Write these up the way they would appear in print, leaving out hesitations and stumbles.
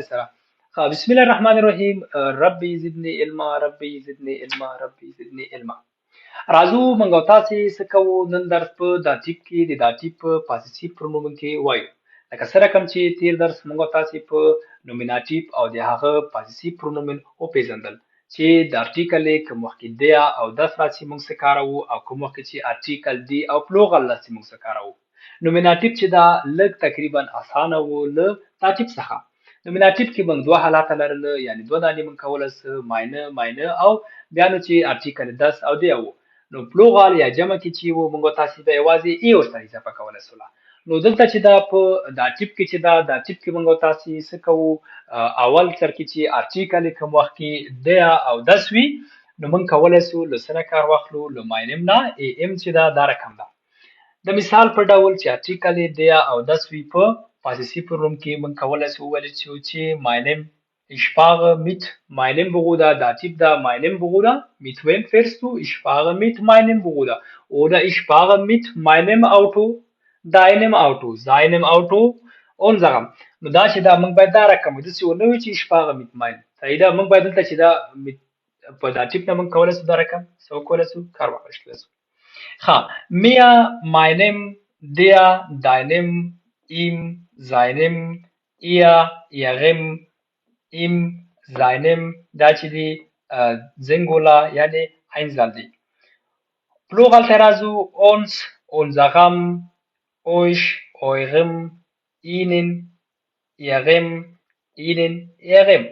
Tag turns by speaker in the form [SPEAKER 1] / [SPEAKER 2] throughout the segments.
[SPEAKER 1] سره. بسم الله الرحمن الرحیم. ربي زدني علما، ربي زدني علما، ربي زدني علما. راځو موږ او تاسې څه کوو نن درس په داتیب کې د داتیب په پاسیسیو پرونومن کې وایو. لکه سره کوم چې تیر درس موږ او تاسې په نومیناتیو او د هغه پاسیسیو پرونومن وپېژندل چې د ارټیکل کوم وخت کې دی او داس راځي موږ څه کاروو او کوم وخت چې ارټیکل دی او پلوغل راځي موږ څه کاروو. نومیناتیو چې دا لږ تقریبا اسانه وو له داتیب څخه. نومیناتیو کې موږ دوه حالات لرل، یعنی دوه دانې موږ کولای سو ماینه او بیا نو چې ارټیکل داس او دی وو. نو پلوغال یا جمع کې چې وو موږ تاسو به یوازې ای ورته اضافه کولای سو. نو دلته چې دا په داتیب کې چې دا داتیب کې موږ تاسو څه کوو، اول تر کې چې ارټیکل کوم وخت کې دی او داس وی نو موږ کولای سو لسنه کار واخلو ل ماینم نه ای ام چې دا رقم ده. د مثال په ډول چې ارټیکل دی او داس وی په پاسیسیو پرونومن کې موږ کولای سو وویل چې ماینم Ich fahre mit meinem Bruder, Dativ da meinem Bruder. Mit wem fährst du? Ich fahre mit meinem Bruder. Oder ich fahre mit meinem Auto, deinem Auto, seinem Auto, unserem. نو دا چې دا موږ باید دا رقم د څه ونه وي چې ich fahre mit meinem. دا موږ باید دلته چې دا په داتیب نه موږ کولای سو دا رقم څو کولای سو کار واخیستل سو. ها mir, meinem, der, deinem, ihm, seinem, ihr, ihrem, im, seinem دا چې دی زنګولا یعنی einzeln دی. پلوغال ترازو uns, unserem, euch, eurem, ihnen, ihrem, ihnen, ihrem.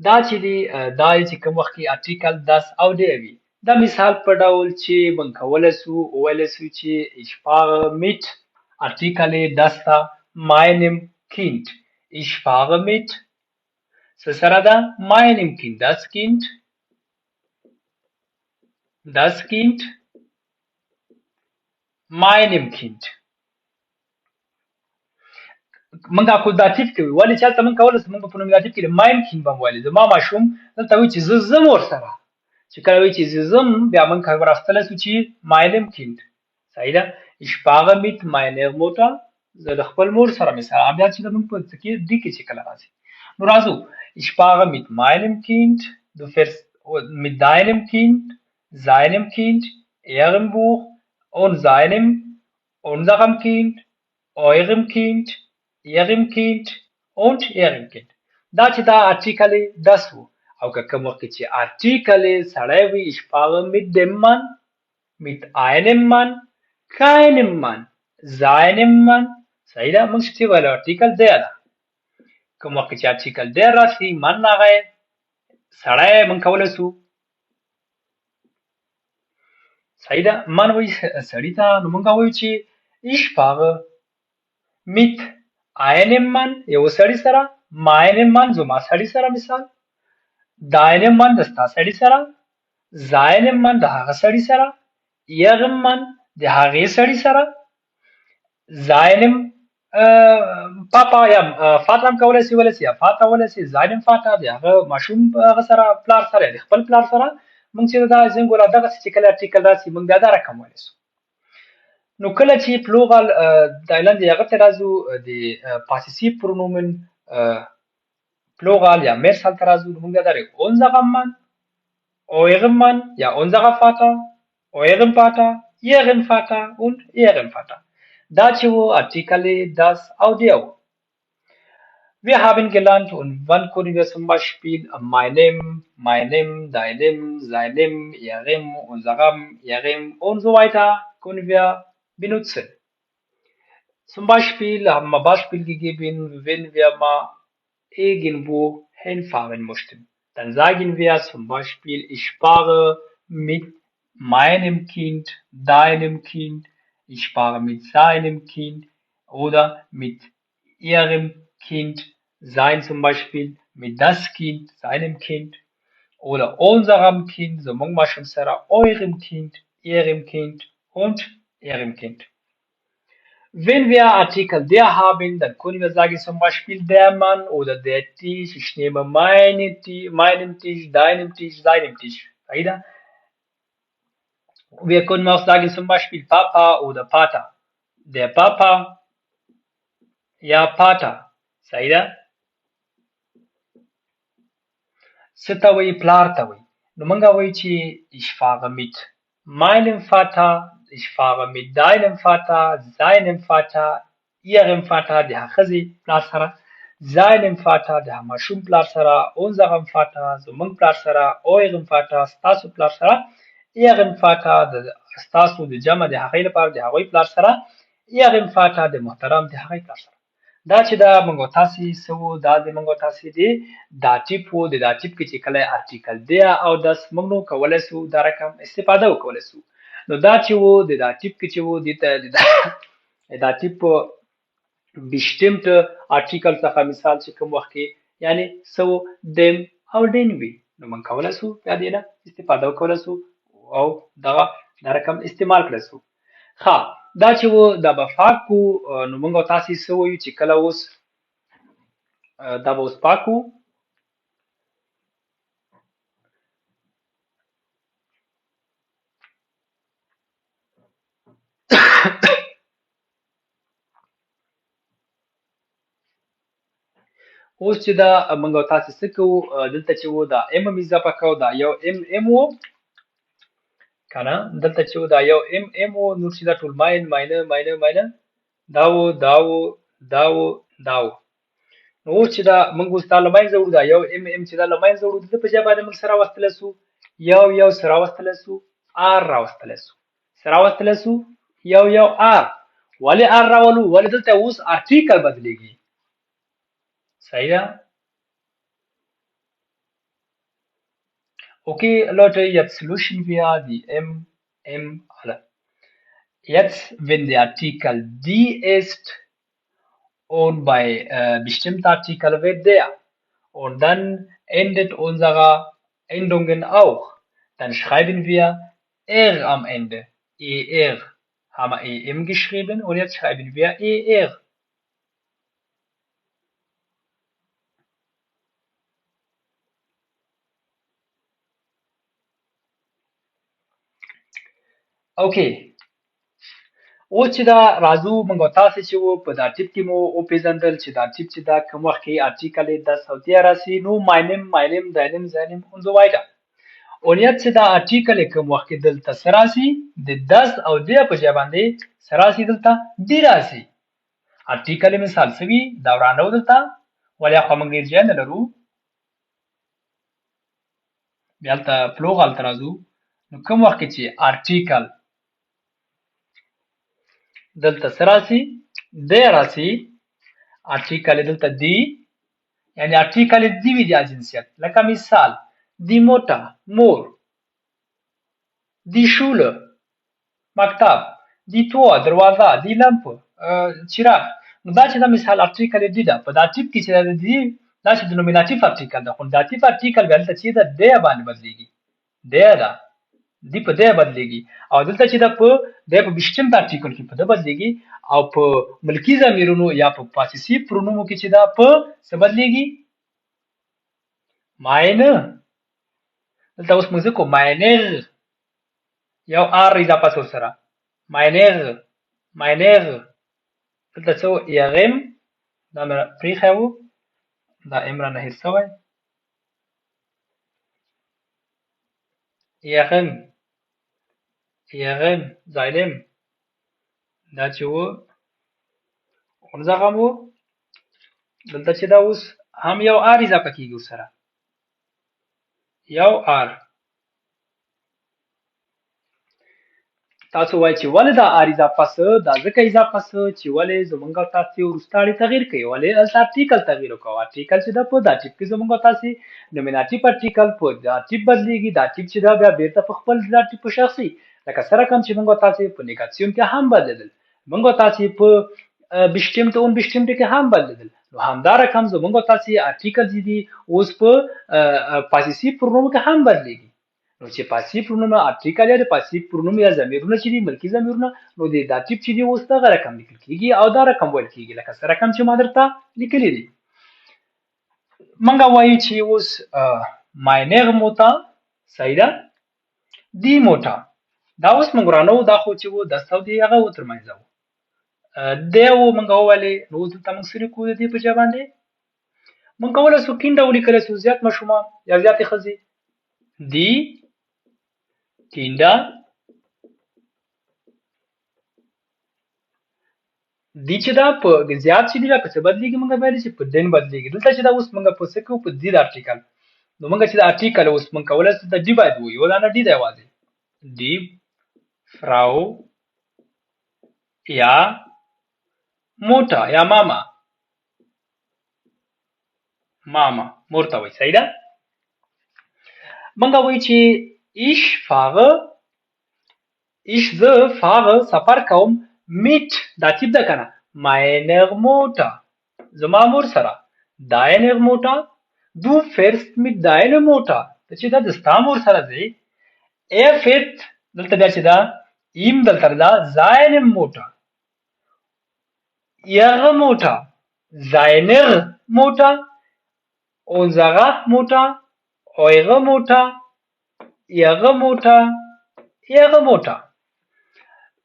[SPEAKER 1] دا چې دی دا چې کوم وخت کې ارټیکل داس او دی وي. دا مثال په ډول چې موږ کولای سو وویل سو چې ich fahre mit ارټیکل داس تا meinem Kind. Ich fahre mit سره ده meinem Kind, das Kind, meinem Kind. موږ اکو داتیب کوي ولی چې تاسو موږ کولای سو موږ په نومیناتیو کې mein Kind به وایي زما ماشوم دلته وایي چې زم ور سره چې کله وایي چې زم بیا موږ کار راستل سو چې meinem Kind. صحیح ده. Ich fahre mit meiner Mutter زه د خپل مور سره مثال بیا چې موږ په څه کې دی کې چې کله راځي. نو راځو ich fahre mit meinem Kind, du fährst mit deinem Kind, seinem Kind, ihrem Buch und seinem, unserem Kind, eurem Kind, ihrem Kind und ihrem Kind. دا چې دا ارټیکل داس وو او که کوم وخت چې ارټیکل سړی وي ich fahre mit dem Mann, mit einem Mann, keinem Mann, seinem Mann. صحیح ده. موږ چې ویل ارټیکل دی ده کوم وخت چې ارټیکل دی راشي من راغی سړی موږ کولای سو صحیح ده من وایي سړي ته نو موږ وایو چې ich fahre mit einem Mann یو سړي سره meinem Mann زما سړي سره مثال deinem Mann د ستا سړي سره seinem Mann د هغه سړي سره ihrem Mann د هغې سړي سره seinem پاپا یا فاطمه هم کولای سي ولسی یا فاطمه ولسی زاینم فاطمه دی هغه ماشوم هغه سره پلار سره دی خپل پلار سره موږ چې دا زنګولا دغه چې کله ارټیکل راسي موږ دا رقم وایو. نو کله چې پلوغال دایلند هغه ترازو د پاسیسیو پرونومن پلوغال یا میرسال ترازو موږ دا لري unserem Mann, eurem Mann ja unserer Vater, eurem Vater, ihrem Vater und ihrem Vater. Da چې وو ارټیکل das او die. Wir haben gelernt und wann können wir zum Beispiel meinem, deinem, seinem, ihrem, unserem, ihrem und so weiter können wir benutzen. Zum Beispiel haben wir Beispiel gegeben, wenn wir mal irgendwo hinfahren möchten. Dann sagen wir zum Beispiel ich fahre mit meinem Kind, deinem Kind, ich fahre mit seinem Kind oder mit ihrem Kind, sein zum Beispiel mit das Kind, seinem Kind oder unserem Kind, so machen wir schon Sarah, eurem Kind, ihrem Kind und ihrem Kind. Wenn wir Artikel der haben, dann können wir sagen zum Beispiel der Mann oder der Tisch, ich nehme meinen Tisch, deinen Tisch, seinen Tisch. Wir können auch sagen zum Beispiel Papa oder Pater. Der Papa, ja Pater. Saida. څه ته وایي؟ پلار ته وایي. نو موږ وایو چې ich fahre mit meinem Vater, ich fahre mit deinem Vater, seinem Vater, ihrem Vater د هغه ښځې پلار سره، seinem Vater د هغه ماشوم پلار سره، unserem Vater زموږ پلار سره، eurem Vater ستاسو پلار سره، ihrem Vater د ستاسو د جمع د هغې لپاره د هغوی پلار سره، ihrem Vater د محترم د هغې پلار سره. دا چې دا موږ تاسې څه وو؟ دا د موږ تاسې د داتیف وو. د داتیف کې چې کله ارټیکل دی او داس موږ نو کولی سو دا رقم استفاده وکولی سو. نو دا چې وو د داتیف کې چې وو دې ته د داتیف په bestimmte Artikel څخه مثال چې کوم وخت کې یعنی څه وو؟ dem او den وي. نو موږ کولی سو بیا دې نه استفاده وکولی سو او دغه دا رقم استعمال کړی سو. ښه دا چې وو دا به پاک وو. نو موږ تاسې څه وایو چې کله اوس دا به اوس پاک وو. اوس چې دا موږ تاسې څه کوو؟ دلته چې وو دا ام اضافه کوو، دا یو ام وو که نه؟ دلته چې وو دا یو ام وو، نور چې دا ټول ماینه دا وو دا وو دا وو دا وو. نو اوس چې دا موږ اوس دا له منځه وړو، دا یو ام چې دا له منځه وړو، دلته په ځای باندې موږ څه راوستلی سو؟ یو څه راوستلی سو؟ آر راوستلی سو. څه راوستلی سو؟ یو آر. ولې آر راولو؟ ولې دلته اوس ارټیکل بدلېږي. صحیح ده؟ Okay, Leute, jetzt löschen wir die M alle. Jetzt, wenn der Artikel die ist und bei bestimmten Artikel wird der und dann endet unsere Endungen auch, dann schreiben wir R am Ende. ER haben wir EM geschrieben und jetzt schreiben wir ER. Okay. اوس چې دا راځو موږ تاسې چې وو په دا ټیپ کې مو وپېژندل چې دا ټیپ چې دا کوم وخت کې ارټیکل das او der راسي، نو meinem deinem seinem und so weiter. Und jetzt چې دا ارټیکل کوم وخت کې دلته څه راسي؟ د das او der په ځای باندې څه راسي؟ دلته دی راسي. ارټیکل مثال څه وي؟ دا ورانه و دلته، ولې خو موږ ډېر ځای نه لرو. بیا هلته پلوغال ته راځو. نو کوم وخت کې چې ارټیکل دلته څه راسي؟ دی راسي. ارټیکل دلته دی، یعنی ارټیکل دی وي د جنسیت. لکه مثال die Mutter مور، die Schule مکتب، die Tor دروازه، die Lampe چراغ. نو دا چې دا مثال ارټیکل دی ده. په دا ټیپ کې چې دا دی دا چې دنومیناتیف ارټیکل ده، خو نومیناتیف ارټیکل بیا دلته چې ده دی باندې بدلېږي. دی ده دی په دی بدلېږي، او دلته چې ده په دی په bestimmte ارټیکل کې په ده بدلېږي، او په ملکي ضمیرونو یا په پاسیسیف پرونومو کې چې ده په څه بدلېږي؟ meine. دلته اوس موږ څه کوو؟ meiner یو آر اضافه سو سره meiner. دلته څه و؟ ihrem دا مې پرېښی و، دا ام رانه هېر سوی. ihrem seinem دا چې و unserem و. دلته چې دا اوس هم یو آر اضافه کېږي ورسره، یو آر. تاسو وایئ چې ولې دا آر اضافه څه؟ دا ځکه اضافه څه چې ولې زموږ او تاسې وروسته اړې تغیر کوي. ولې هلته ارټیکل تغیر وکړو. ارټیکل چې ده په دا ټیپ کې زموږ او تاسې نومیناتیف ارټیکل په دا ټیپ بدلېږي. دا ټیپ چې ده بیا بېرته په خپل دا ټیپ په شخصي، لکه څه رقم چې موږ او تاسې په نیګاسیون کې هم بدلېدل، موږ او تاسې په bestimmte und bestimmte کې هم بدلېدل. نو همدا رقم زموږ او تاسې ارټیکل چې دي اوس په پاسیسیف پرونومو کې هم بدلېږي. نو چې پاسیف پرونوم ارټیکل یا د پاسیف پرونوم یا ضمیرونه چې دي ملکي ضمیرونه، نو د دا ټیپ چې دي اوس دغه رقم لیکل کېږي او دا رقم ویل کېږي، لکه څه رقم چې ما درته لیکلی دي. موږ وایو چې اوس meiner Mutter صحیح ده، die Mutter دا اوس موږ ورانه وو، دا خو چې وو دست او د هغه و تر منځه و، دی و موږ وویلې. نو اوس دلته موږ څه لیکو د دې په ځای باندې؟ من کولای شو کینده ولیکلی شو زیات ماشومان یا زیاتې ښځې دی کینده دی چې دا په زیات چې دی دا په څه بدلېږي موږ ویلي چې په دین بدلېږي دلته چې دا اوس موږ په څه کوو په دې د ارټیکل نو موږ چې د ارټیکل اوس موږ کولای شو د ډي باید ووایو دا نه ډي دی یوازې ډي فراو یا موټه یا ماما مور ته وایي صحیح ده موږ وایو چې ich زه fahre سفر کوم mit دا تیپ ده کنه meiner Mutter زما مور سره deiner Mutter du fährst mit deiner Mutter چې دا د ستا مور سره ځي fährt دلته بیا چې دا ihm دلته دا seine Mutter ihre Mutter seiner Mutter unsere Mutter eure Mutter ihre Mutter ihre Mutter.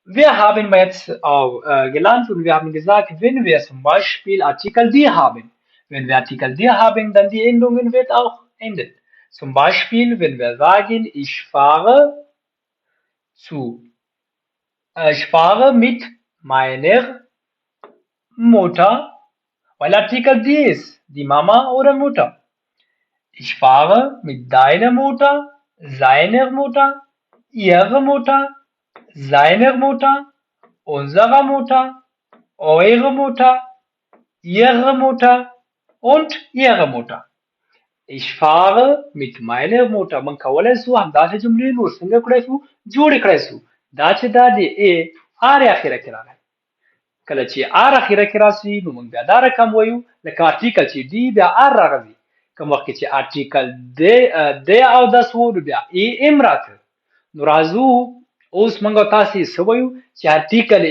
[SPEAKER 1] Wir haben jetzt auch gelernt und wir haben gesagt, wenn wir zum Beispiel Artikel die haben, wenn wir Artikel die haben, dann die Endungen wird auch enden. Zum Beispiel, wenn wir sagen, ich fahre mit meiner Mutter, weil Artikel die ist, die Mama oder Mutter. Ich fahre mit deiner Mutter, seiner Mutter, ihre Mutter, seiner Mutter, unserer Mutter, eure Mutter, ihre Mutter und ihre Mutter. Ich fahre mit meiner Mutter. من کولای شو همداسې جملې نور څنګه کړای شو جوړې کړای شو دا چې دا د ا ار اخره کې راغلی کله چې ار اخره کې راشي نو موږ بیا دا رقم وایو لکه ارټیکل چې دی بیا ار راغلی کوم وخت چې ارټیکل د او د سو بیا ا ام راته نو راځو اوس موږ تاسو څه وایو چې ارټیکل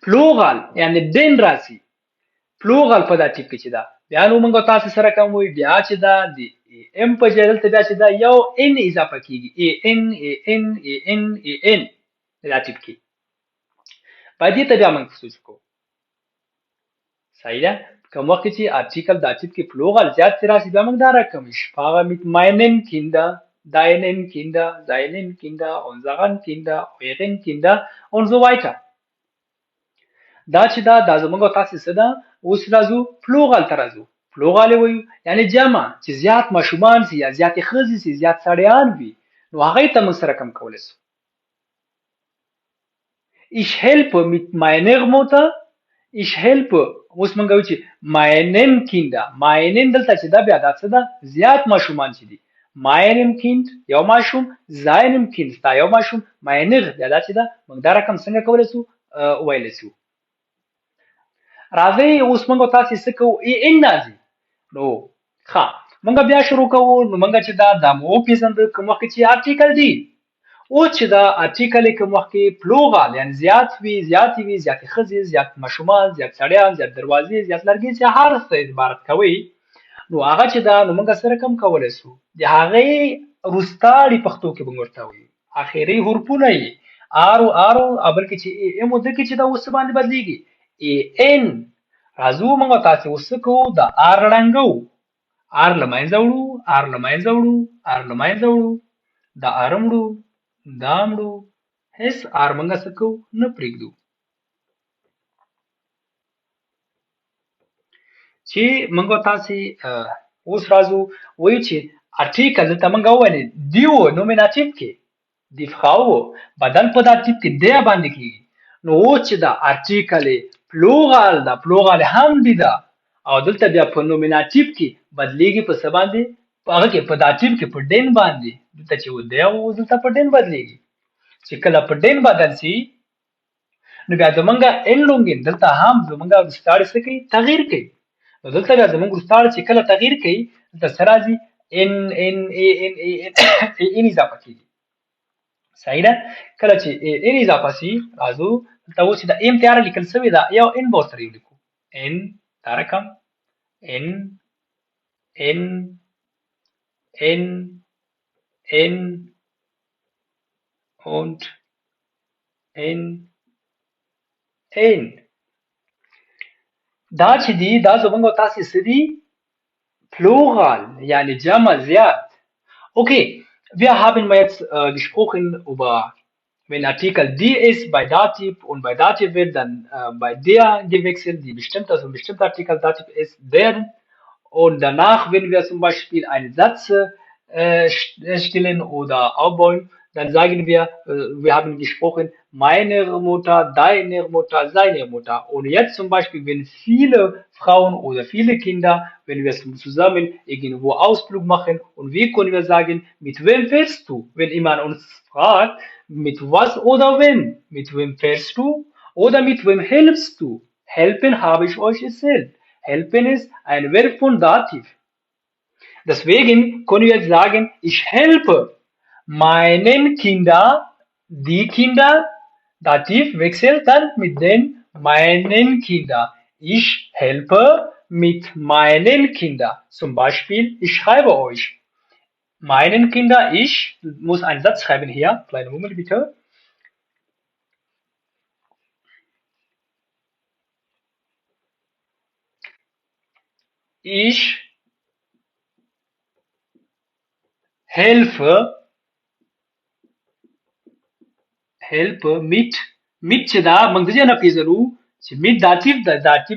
[SPEAKER 1] پلورال یعنی دین راشي پلورال په دا ټیپ کې چې دا بیا نو موږ تاسو سره کوم وی بیا چې دا دی ام په جدل ته بیا چې دا یو ان اضافه کیږي ان دا ټیپ کې په دې ته بیا موږ سوچ کوو صحیح ده کوم وخت چې ارټیکل دا ټیپ کې پلورال زیات راشي بیا موږ دا رقم شپاره mit meinen Kinder deinen Kinder seinen Kinder unseren Kinder euren Kinder und so weiter دا چې دا زموږ تاسو څه ده اوس راځو پلورال ته راځو پلورال وایو یعنی جمع چې زیات ماشومان سي یا زیات ښځې سي زیات سړیان وي نو هغه ته موږ سره کم کولای شو ich helfe mit meiner Mutter ich helfe اوس موږ وایو چې meinen Kinder meinen دلته چې دا بیا دا څه ده زیات ماشومان چې دي meinem Kind یو ماشوم seinem Kind دا یو ماشوم meiner بیا دا چې دا موږ دا رقم څنګه کولای شو ویلی شو راځي اوس موږ تاسو څه کوو ان نازي نو ښه موږ بیا شروع کوو نو موږ چې دا مو پیژند کوم وخت چې ارټیکل دی او چې دا ارټیکل کوم وخت پلورال یعنی زیات وی ښځې زیات ماشومان زیات سړیان زیات دروازې زیات لرګي چې هر څه عبارت کوي نو هغه چې دا نو موږ سره کم کولای شو د هغه روستاړي پښتو کې موږ ورته وایو اخیری حرفونه یې ارو ابل کې چې ام د کې چې دا اوس باندې بدلیږي ان راځو موږ تاسو اوس کوو د ار رنګو ار لمنځه وړو د ارمړو دامړو هیڅ ار موږ سکو نه پرېږدو چې موږ تاسو اوس راځو وایو چې ارټیکل ته موږ وایو دیو نومیناتیو کې دی فراو بدل په دا ټیپ کې دی باندې کیږي نو چې دا ارټیکل پلورال هم دی دا او دلته بیا په نومیناتیو کې بدلیږي په څه باندې هغه کې په دا ټیپ کې په دین باندې دلته چې و دی او دلته په دین بدلیږي چې کله په دین بدل شي نو بیا زمونږ ان لونګین دلته هم زمونږ ستاره څه کوي تغییر کوي نو دلته بیا زمونږ ستاره چې کله تغییر کوي دلته سره راځي ان اضافه کیږي صحیح ده کله چې ان اضافه شي راځو دلته اوس د ام تیار لیکل شوی دا یو ان به سره لیکو ان دا رقم ان und n dazu die da so mango das ist die Plural yani Jama Ziad. Okay, wir haben jetzt gesprochen über, wenn Artikel die ist bei Dativ und bei Dativ wird dann bei der gewechselt, die bestimmt, also ein bestimmter Artikel Dativ ist der, und danach, wenn wir zum Beispiel einen Satz stellen oder aufbauen, dann sagen wir haben gesprochen, meine Mutter, deine Mutter, seine Mutter. Und jetzt zum Beispiel, wenn viele Frauen oder viele Kinder, wenn wir zusammen irgendwo Ausflug machen, und wie können wir sagen, mit wem fährst du? Wenn jemand uns fragt, mit was oder wem? Mit wem fährst du? Oder mit wem hilfst du? Helfen habe ich euch erzählt. Helfen ist ein Verb von Dativ. Deswegen können wir sagen, ich helfe meinen Kindern, die Kinder, Dativ wechselt dann mit den meinen Kindern. Ich helfe mit meinen Kindern. Zum Beispiel, ich schreibe euch. Meinen Kindern, ich muss einen Satz schreiben hier. Kleinen Moment bitte. Ich helfe mit كده منقصدي أنا بيزلو mit dativ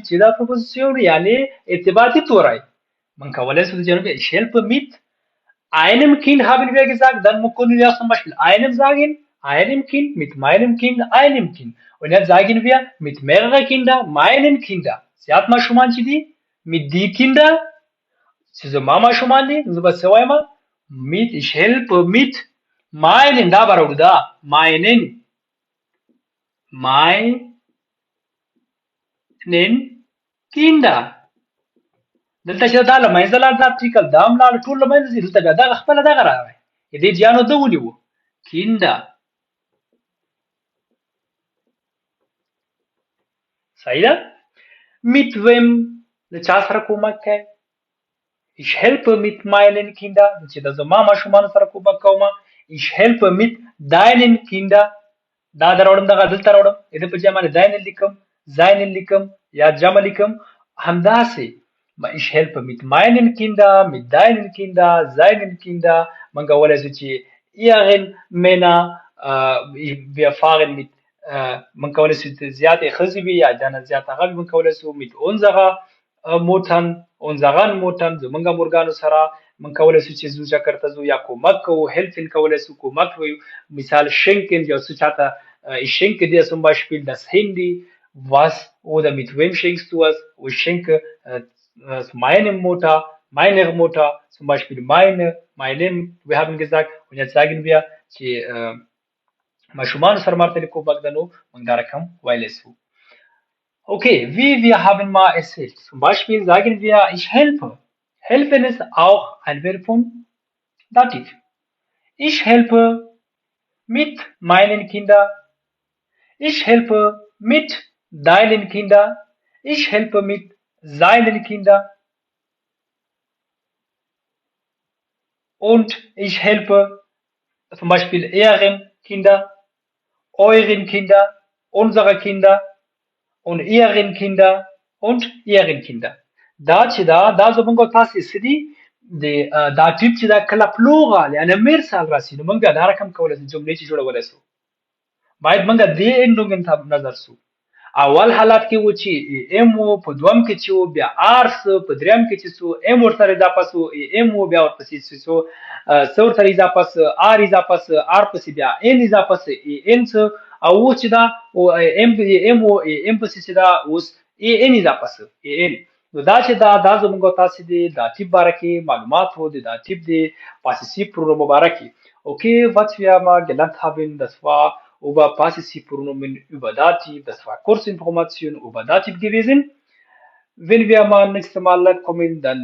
[SPEAKER 1] كده preposition يعني ارتباطي طوري من كواليس في الجنوب ich helfe mit einem Kind haben wir gesagt, dann können wir zum Beispiel einem sagen, einem Kind, mit meinem Kind, einem Kind. Und jetzt sagen wir mit mehreren Kindern, meinen Kindern. Sie hat mal schon mal die, mit die Kinder, sie so Mama schon mal die, so was so einmal, mit, ich helfe mit meinen, da war auch da, meinen Kinder. دلته چې دا له منځه لاړ دا ټیکل دا هم لاړ ټول له منځه ځي دلته بیا دغه خپله دغه راغی دې جانو ده ونیو کینده صحیح ده mit wem له چا سره کومک کوي ich helfe mit meinen Kindern چې د زما ماشومانو سره کومک کوم ich helfe mit deinen Kindern دا دراوړم دغه دلته راوړم دې په جمع deinen لیکم seinen لیکم یا جمع لیکم همداسې ich helfe mit meinen Kindern, mit deinen Kindern, seinen Kindern. Man kann alles ihren Männer, wir fahren mit, man kann alles Ziate Khazbi, ja, dann Ziate Arabi, man kann alles mit unserer Muttern, unseren Muttern, so man kann Morgano Sara, man kann alles zu Jakarta so ja Komako, helfen kann alles Komako, misal schenken, ja, ich schenke dir zum Beispiel das Handy, was oder mit wem schenkst du es? Ich schenke meine Mutter, zum Beispiel meinem, wir haben gesagt, und jetzt sagen wir, مشرومان سره مرتبه کو بگدنو und da kam weil es so. Okay, wie wir haben mal erzählt. Zum Beispiel sagen wir, ich helfe. Helfen ist auch ein Verb von Dativ. Ich helfe mit meinen Kindern. Ich helfe mit deinen Kindern. Ich helfe mit seinen Kindern. Und ich helfe zum Beispiel ihren Kinder, euren Kinder, unsere Kinder und ihren Kinder und ihren Kinder. دا زمونږ تاسو سدي د دا ټیپ چې دا کله پلورال یعنی مرسال راسي نو موږ دا رقم کولای شو جملې چې جوړولای شو باید موږ دې اندونګن ته نظر سو اول حالت کې و چې ام او په دوم کې چې و بیا ارس په دریم کې چې سو ام ورته اضافه سو ام او بیا ورپسې سو سو ورته اضافه سو ار اضافه سو ار پسې بیا ان اضافه سو ان سو او چې دا او ام او ام پسې چې دا اوس ان اضافه سو ان نو دا چې دا زموږ تاسو دې دا ټیپ بارکه معلومات وو دا ټیپ دې پاسیسیو پرونوم مبارکي okay was wir mal gelernt haben das war über Partizippronomen über Dativ, das war Kurzinformation über Dativ gewesen. Wenn wir mal nächstes Mal kommen, dann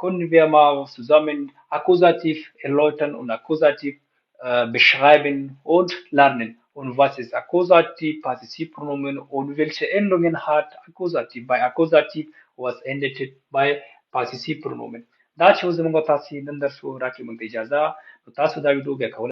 [SPEAKER 1] können wir mal zusammen Akkusativ erläutern und Akkusativ beschreiben und lernen. Und was ist Akkusativ, Partizippronomen und welche Endungen hat Akkusativ? Bei Akkusativ, was endet bei Partizippronomen? دا چې زموږ تاسو نن درس راکې موږ اجازه تاسو دا ویډیو بیا کول